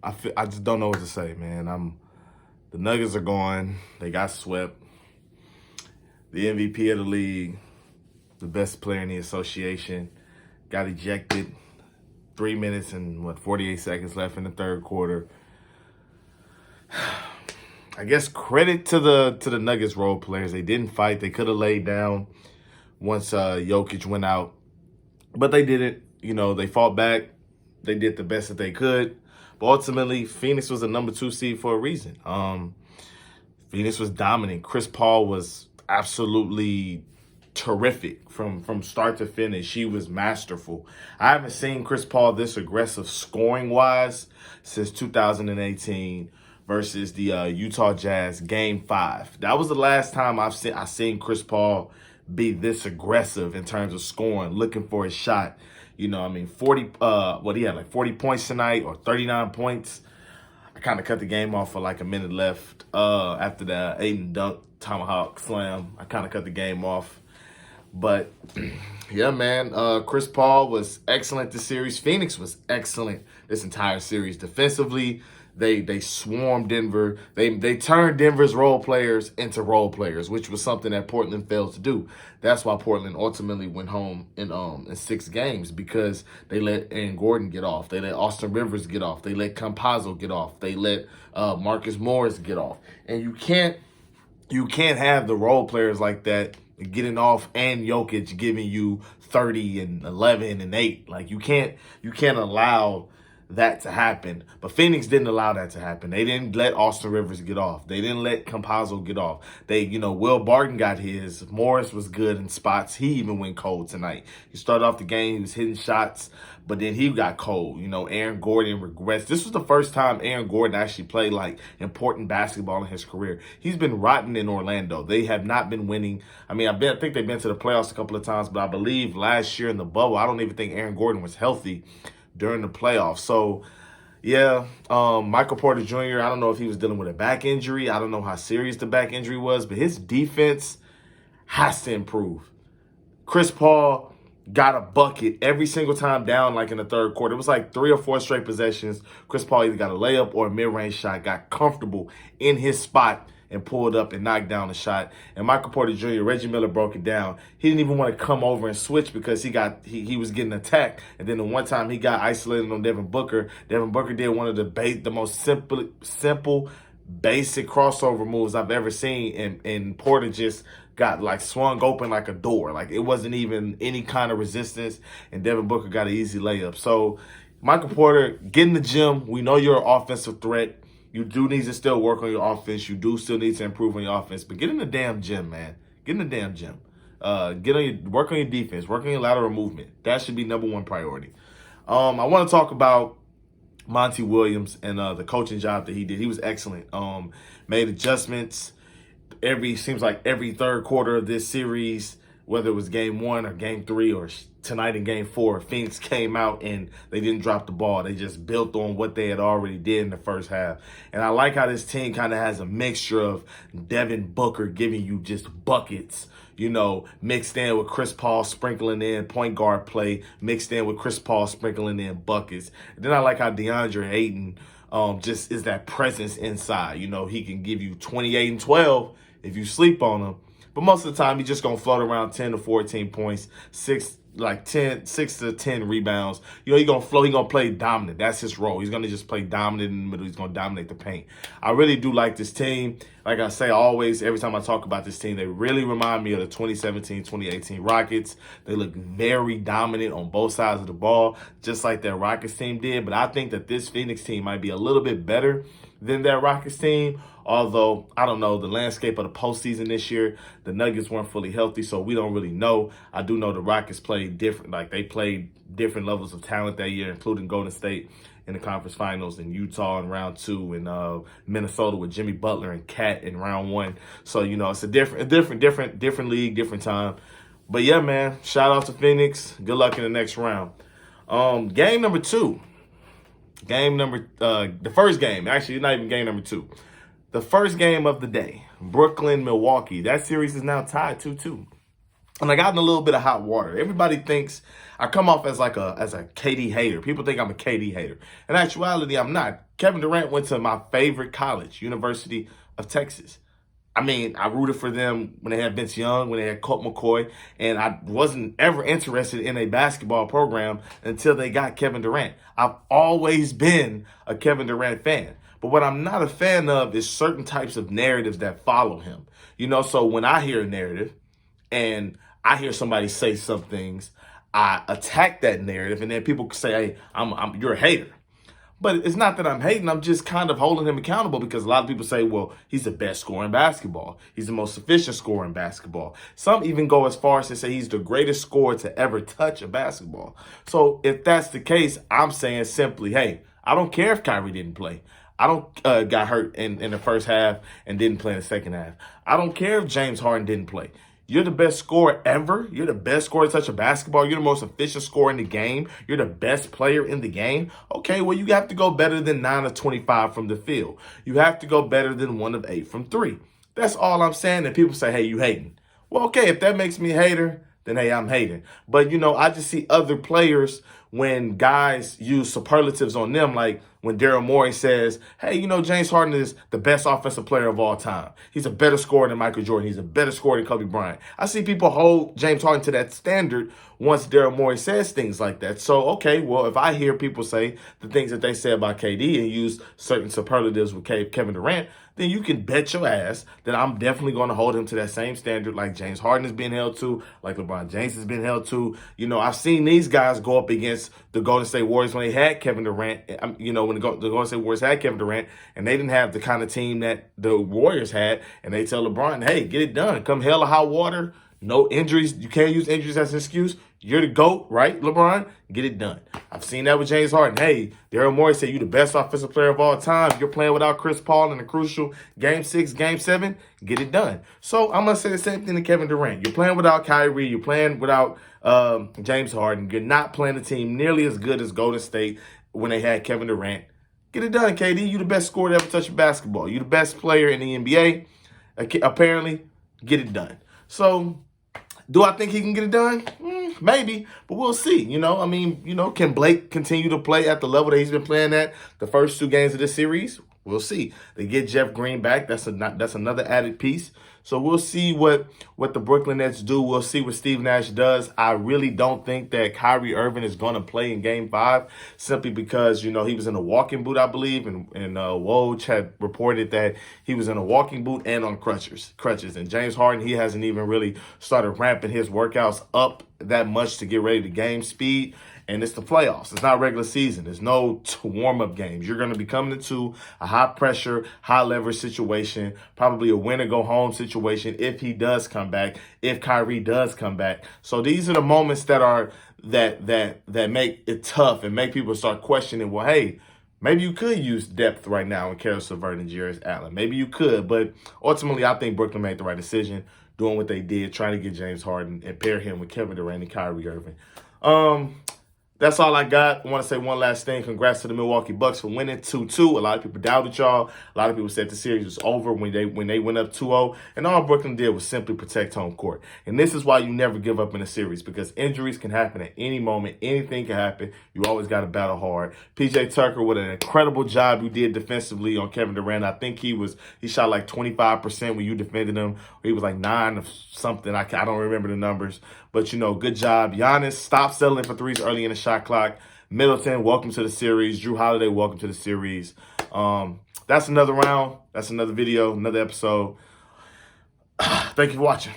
I just don't know what to say, man. The Nuggets are gone. They got swept. The MVP of the league, the best player in the association, got ejected. 3 minutes and 48 seconds left in the third quarter. I guess credit to the Nuggets role players. They didn't fight. They could have laid down once Jokic went out, but they didn't. You know, they fought back. They did the best that they could. But ultimately, Phoenix was the number 2 seed for a reason. Phoenix was dominant. Chris Paul was absolutely terrific from start to finish. He was masterful. I haven't seen Chris Paul this aggressive scoring-wise since 2018 versus the Utah Jazz Game 5. That was the last time I seen Chris Paul be this aggressive in terms of scoring, looking for a shot. You know, I mean, he had like 40 points tonight or 39 points. I kind of cut the game off for like a minute left after the Aiden dunk tomahawk slam. I kind of cut the game off. But, yeah, man, Chris Paul was excellent this series. Phoenix was excellent this entire series. Defensively, they swarmed Denver. They turned Denver's role players into role players, which was something that Portland failed to do. That's why Portland ultimately went home in 6 games, because they let Aaron Gordon get off. They let Austin Rivers get off. They let Campazzo get off. They let Marcus Morris get off. And you can't have the role players like that getting off and Jokic giving you 30 and 11 and 8. Like, you can't allow that to happen. But Phoenix didn't allow that to happen. They didn't let Austin Rivers get off. They didn't let Campazzo get off. Will Barton got his. Morris was good in spots. He even went cold tonight. He started off the game, he was hitting shots, but then he got cold. Aaron Gordon regressed. This was the first time Aaron Gordon actually played like important basketball in his career. He's been rotten in Orlando. They have not been winning. I mean, I think they've been to the playoffs a couple of times, but I believe last year in the bubble, I don't even think Aaron Gordon was healthy during the playoffs. So, yeah, Michael Porter Jr., I don't know if he was dealing with a back injury. I don't know how serious the back injury was, but his defense has to improve. Chris Paul got a bucket every single time down, like in the third quarter. It was like 3 or 4 straight possessions. Chris Paul either got a layup or a mid-range shot, got comfortable in his spot and pulled up and knocked down the shot. And Michael Porter Jr., Reggie Miller broke it down. He didn't even want to come over and switch because he was getting attacked. And then the one time he got isolated on Devin Booker did one of the most simple, basic crossover moves I've ever seen. And Porter just got like swung open like a door. Like, it wasn't even any kind of resistance. And Devin Booker got an easy layup. So Michael Porter, get in the gym. We know you're an offensive threat. You do need to still work on your offense. You do still need to improve on your offense. But get in the damn gym, man. Get in the damn gym. Work on your defense. Work on your lateral movement. That should be number 1 priority. I want to talk about Monty Williams and the coaching job that he did. He was excellent. Made adjustments seems like every third quarter of this series, whether it was game 1 or game 3 or tonight in game 4, Phoenix came out and they didn't drop the ball. They just built on what they had already did in the first half. And I like how this team kind of has a mixture of Devin Booker giving you just buckets, mixed in with Chris Paul sprinkling in point guard play, mixed in with Chris Paul sprinkling in buckets. And then I like how DeAndre Ayton just is that presence inside. He can give you 28 and 12 if you sleep on him. But most of the time, he's just going to float around 10 to 14 points, 6 to 10 rebounds. He's going to flow. He's going to play dominant. That's his role. He's going to just play dominant in the middle. He's going to dominate the paint. I really do like this team. Like I say always, every time I talk about this team, they really remind me of the 2017-2018 Rockets. They look very dominant on both sides of the ball, just like that Rockets team did. But I think that this Phoenix team might be a little bit better than that Rockets team. Although, I don't know, the landscape of the postseason this year, the Nuggets weren't fully healthy, so we don't really know. I do know the Rockets played different. Like, they played different levels of talent that year, including Golden State in the conference finals, and Utah in round 2, and Minnesota with Jimmy Butler and Cat in round 1. So, it's a different league, different time. But, yeah, man, shout out to Phoenix. Good luck in the next round. Game number 2. The first game. Actually, not even game number 2. The first game of the day, Brooklyn, Milwaukee. That series is now tied 2-2. and I got in a little bit of hot water. Everybody thinks I come off as like a KD hater. People think I'm a KD hater. In actuality, I'm not. Kevin Durant went to my favorite college, University of Texas. I mean, I rooted for them when they had Vince Young, when they had Colt McCoy, and I wasn't ever interested in a basketball program until they got Kevin Durant. I've always been a Kevin Durant fan. But what I'm not a fan of is certain types of narratives that follow him. So when I hear a narrative and I hear somebody say some things, I attack that narrative, and then people say, "Hey, you're a hater." But it's not that I'm hating. I'm just kind of holding him accountable because a lot of people say, well, he's the best scorer in basketball. He's the most efficient scorer in basketball. Some even go as far as to say he's the greatest scorer to ever touch a basketball. So if that's the case, I'm saying simply, hey, I don't care if Kyrie didn't play. I don't got hurt in the first half and didn't play in the second half. I don't care if James Harden didn't play. You're the best scorer ever. You're the best scorer to touch a basketball. You're the most efficient scorer in the game. You're the best player in the game. Okay, well, you have to go better than 9 of 25 from the field. You have to go better than 1 of 8 from 3. That's all I'm saying. And people say, hey, you hating. Well, okay, if that makes me a hater, then hey, I'm hating. But, I just see other players when guys use superlatives on them, like when Daryl Morey says, hey, James Harden is the best offensive player of all time. He's a better scorer than Michael Jordan. He's a better scorer than Kobe Bryant. I see people hold James Harden to that standard once Daryl Morey says things like that. So, okay, well, if I hear people say the things that they say about KD and use certain superlatives with Kevin Durant, then you can bet your ass that I'm definitely going to hold him to that same standard like James Harden is being held to, like LeBron James has been held to. I've seen these guys go up against the Golden State Warriors when they had Kevin Durant, when the Golden State Warriors had Kevin Durant, and they didn't have the kind of team that the Warriors had, and they tell LeBron, hey, get it done. Come hell or high water, no injuries. You can't use injuries as an excuse. You're the GOAT, right, LeBron? Get it done. I've seen that with James Harden. Hey, Daryl Morey said you're the best offensive player of all time. You're playing without Chris Paul in a crucial Game 6, Game 7. Get it done. So I'm going to say the same thing to Kevin Durant. You're playing without Kyrie. You're playing without James Harden. You're not playing a team nearly as good as Golden State when they had Kevin Durant. Get it done, KD. You're the best scorer to ever touch a basketball. You're the best player in the NBA. Apparently, get it done. So do I think he can get it done? Maybe, but we'll see. Can Blake continue to play at the level that he's been playing at the first 2 games of this series? We'll see. They get Jeff Green back. That's another added piece. So we'll see what the Brooklyn Nets do. We'll see what Steve Nash does. I really don't think that Kyrie Irving is going to play in Game 5 simply because, he was in a walking boot, I believe, and Woj had reported that he was in a walking boot and on crutches. And James Harden, he hasn't even really started ramping his workouts up that much to get ready to game speed. And it's the playoffs. It's not regular season. There's no warm-up games. You're going to be coming into a high-pressure, high-leverage situation, probably a win-or-go-home situation if he does come back, if Kyrie does come back. So these are the moments that make it tough and make people start questioning, well, hey, maybe you could use depth right now in Karis LeVert and Jarrett Allen. Maybe you could. But ultimately, I think Brooklyn made the right decision doing what they did, trying to get James Harden and pair him with Kevin Durant and Kyrie Irving. That's all I got. I want to say one last thing. Congrats to the Milwaukee Bucks for winning 2-2. A lot of people doubted y'all. A lot of people said the series was over when they went up 2-0. And all Brooklyn did was simply protect home court. And this is why you never give up in a series, because injuries can happen at any moment. Anything can happen. You always got to battle hard. PJ Tucker, with an incredible job you did defensively on Kevin Durant. I think he shot like 25% when you defended him. He was like 9 of something. I don't remember the numbers. But, good job. Giannis, stop settling for threes early in the shot clock. Middleton, welcome to the series. Drew Holiday, welcome to the series. That's another round. That's another video, another episode. Thank you for watching.